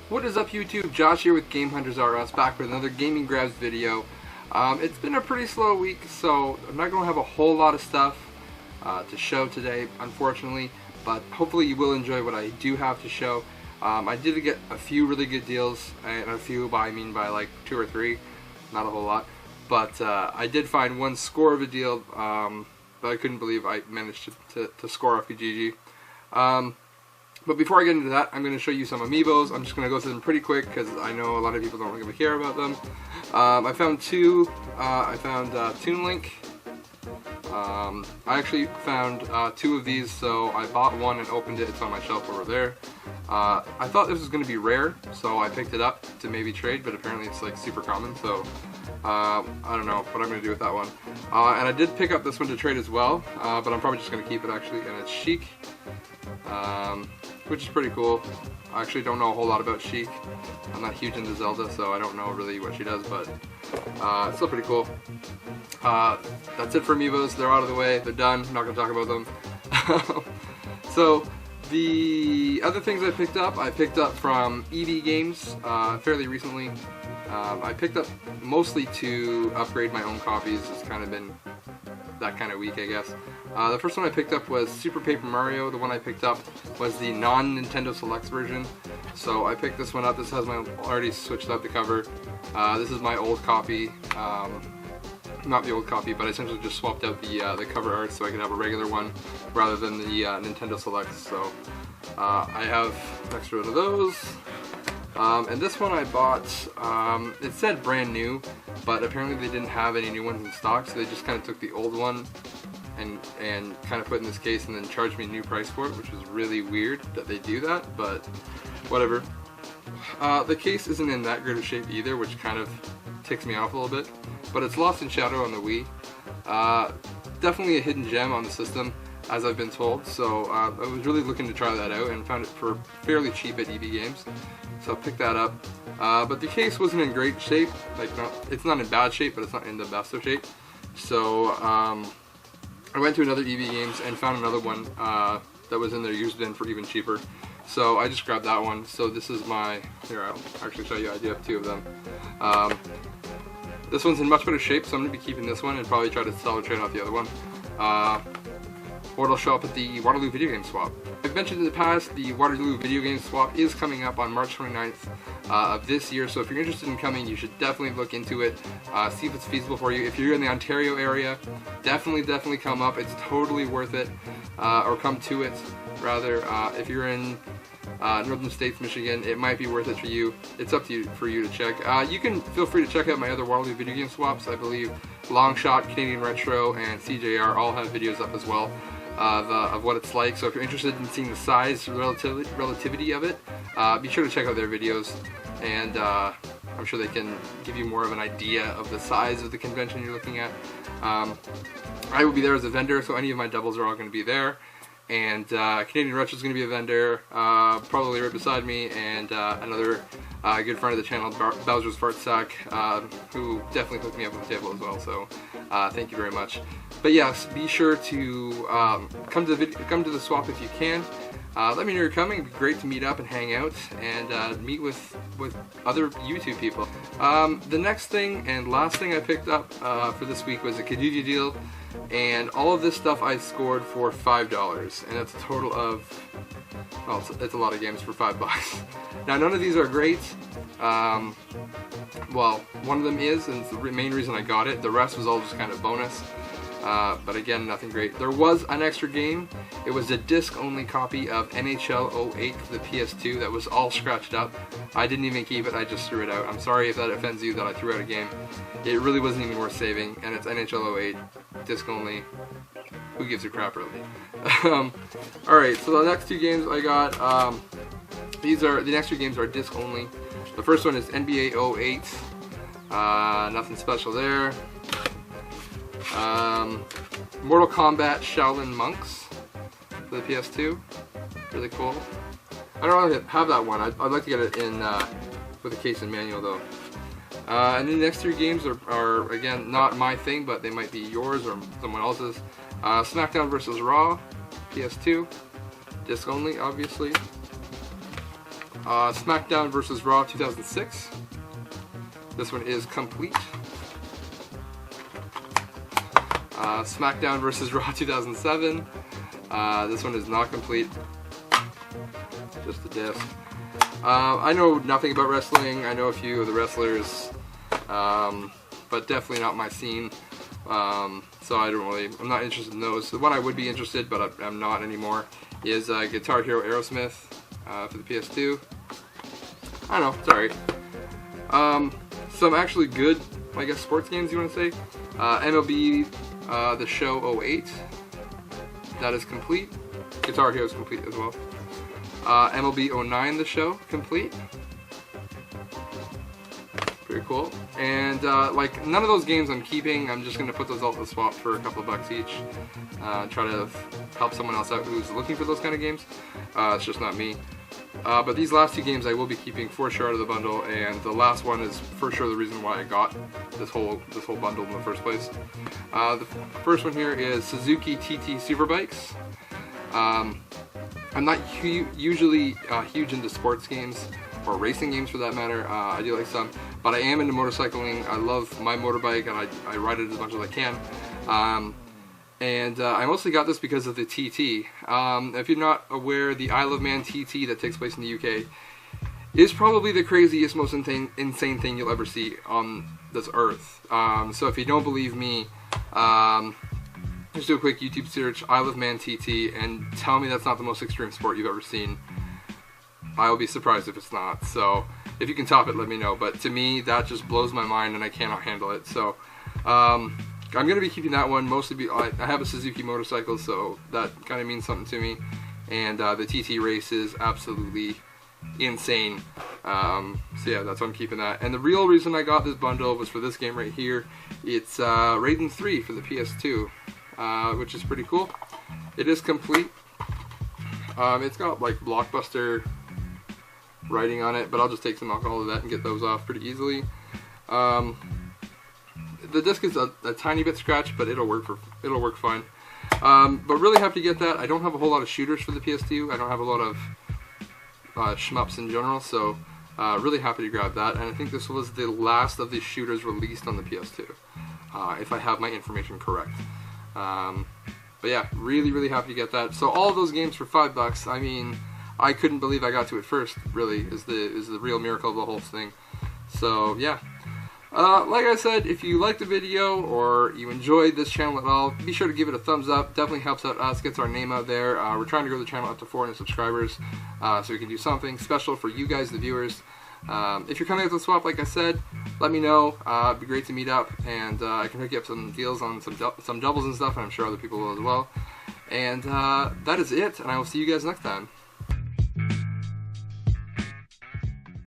What is up, YouTube? Josh here with GamePlayersRUs, back with another gaming grabs video. It's been a pretty slow week, so I'm not going to have a whole lot of stuff to show today, unfortunately, but hopefully you will enjoy what I do have to show. I did get a few really good deals, and a few I mean by like 2 or 3, not a whole lot, but I did find one score of a deal that I couldn't believe I managed to score off Kijiji. But before I get into that, I'm going to show you some amiibos. I'm just going to go through them pretty quick because I know a lot of people don't really care about them. I found two. I found Toon Link. I actually found 2 of these, so I bought one and opened it. It's on my shelf over there. I thought this was going to be rare, so I picked it up to maybe trade, but apparently it's like super common, so I don't know what I'm going to do with that one. And I did pick up this one to trade as well, but I'm probably just going to keep it actually, and it's Chic. Which is pretty cool. I actually don't know a whole lot about Chic. I'm not huge into Zelda, so I don't know really what she does, but it's still pretty cool. That's it for amiibos. They're out of the way. They're done. I'm not going to talk about them. So the other things I picked up from EB Games fairly recently. I picked up mostly to upgrade my own copies. It's kind of been that kind of week, I guess. The first one I picked up was Super Paper Mario. The one I picked up was the non-Nintendo Selects version. So I picked this one up. This has my already switched out the cover. This is my old copy. Not the old copy, but I essentially just swapped out the cover art so I could have a regular one rather than the Nintendo Selects. So I have an extra one of those. And this one I bought, it said brand new, but apparently they didn't have any new ones in stock, so they just kind of took the old one and kind of put it in this case and then charged me a new price for it, which was really weird that they do that, but whatever. The case isn't in that great of shape either, which kind of ticks me off a little bit, but it's Lost in Shadow on the Wii. Definitely a hidden gem on the system, as I've been told, so I was really looking to try that out and found it for fairly cheap at EB Games, so I picked that up. But the case wasn't in great shape, like it's not in bad shape, but it's not in the best of shape. So I went to another EB Games and found another one that was in their used bin for even cheaper. So I just grabbed that one. So this is my, here I'll actually show you, I do have 2 of them. This one's in much better shape, so I'm going to be keeping this one and probably try to sell or trade off the other one. Or it'll show up at the Waterloo Video Game Swap. I've mentioned in the past, the Waterloo Video Game Swap is coming up on March 29th of this year, so if you're interested in coming, you should definitely look into it, see if it's feasible for you. If you're in the Ontario area, definitely come up. It's totally worth it, or come to it, rather. If you're in Northern States, Michigan, it might be worth it for you. It's up to you for you to check. You can feel free to check out my other Waterloo Video Game Swaps. I believe Longshot, Canadian Retro, and CJR all have videos up as well of what it's like. So if you're interested in seeing the size relativity of it, be sure to check out their videos, and I'm sure they can give you more of an idea of the size of the convention you're looking at. I will be there as a vendor, so any of my doubles are all going to be there. And Canadian Retro is going to be a vendor, probably right beside me, and another good friend of the channel, Bowser's Fart Sack, who definitely hooked me up with the table as well. So thank you very much. But yes, be sure to come to the swap if you can. Let me know you're coming. It'd be great to meet up and hang out and meet with other YouTube people. The next thing and last thing I picked up for this week was a Kijiji deal. And all of this stuff I scored for $5, and that's a total of, well, it's a lot of games for $5. Now, none of these are great. Well, one of them is, and it's the main reason I got it. The rest was all just kind of bonus. But again, nothing great. There was an extra game. It was a disc-only copy of NHL 08 for the PS2 that was all scratched up. I didn't even keep it, I just threw it out. I'm sorry if that offends you that I threw out a game. It really wasn't even worth saving, and it's NHL 08, disc-only. Who gives a crap, really? Alright, so the next 2 games I got, the next 2 games are disc-only. The first one is NBA 08. Nothing special there. Mortal Kombat Shaolin Monks for the PS2. Really cool. I don't really have that one. I'd like to get it in with a case and manual though. And the next 3 games are again not my thing, but they might be yours or someone else's. SmackDown vs. Raw, PS2, disc only, obviously. SmackDown vs. Raw 2006. This one is complete. SmackDown vs. Raw 2007. This one is not complete. Just the disc. I know nothing about wrestling. I know a few of the wrestlers, but definitely not my scene. So I'm not interested in those. The one I would be interested, but I'm not anymore, is Guitar Hero Aerosmith for the PS2. I don't know, sorry. Some actually good, I guess, sports games you want to say. MLB The Show 08. That is complete. Guitar Hero is complete as well. MLB 09 The Show, complete. Pretty cool. And like, none of those games I'm keeping. I'm just going to put those out to swap for a couple of bucks each. Try to help someone else out who's looking for those kind of games. It's just not me. But these last two games I will be keeping for sure out of the bundle, and the last one is for sure the reason why I got this whole bundle in the first place. The first one here is Suzuki TT Superbikes. I'm not usually huge into sports games, or racing games for that matter. I do like some, but I am into motorcycling. I love my motorbike, and I ride it as much as I can. I mostly got this because of the TT. If you're not aware, the Isle of Man TT that takes place in the UK is probably the craziest, most insane thing you'll ever see on this earth. So if you don't believe me, just do a quick YouTube search, Isle of Man TT, and tell me that's not the most extreme sport you've ever seen. I will be surprised if it's not. So if you can top it, let me know. But to me, that just blows my mind, and I cannot handle it. So I'm going to be keeping that one. I have a Suzuki motorcycle, so that kind of means something to me. And the TT race is absolutely insane. So yeah, that's why I'm keeping that. And the real reason I got this bundle was for this game right here. It's Raiden 3 for the PS2, which is pretty cool. It is complete. It's got like Blockbuster writing on it, but I'll just take some alcohol of that and get those off pretty easily. The disc is a tiny bit scratched, but it'll work fine. But really happy to get that. I don't have a whole lot of shooters for the PS2. I don't have a lot of shmups in general, so really happy to grab that. And I think this was the last of the shooters released on the PS2, if I have my information correct. But yeah, really happy to get that. So all of those games for $5. I mean, I couldn't believe I got to it first. Really, is the real miracle of the whole thing. So yeah. Like I said, if you liked the video or you enjoyed this channel at all, be sure to give it a thumbs up. Definitely helps out us, gets our name out there. We're trying to grow the channel up to 400 subscribers, so we can do something special for you guys, the viewers. If you're coming out to the swap, like I said, let me know. It'd be great to meet up, and I can hook you up some deals on some doubles and stuff, and I'm sure other people will as well. And that is it, and I will see you guys next time.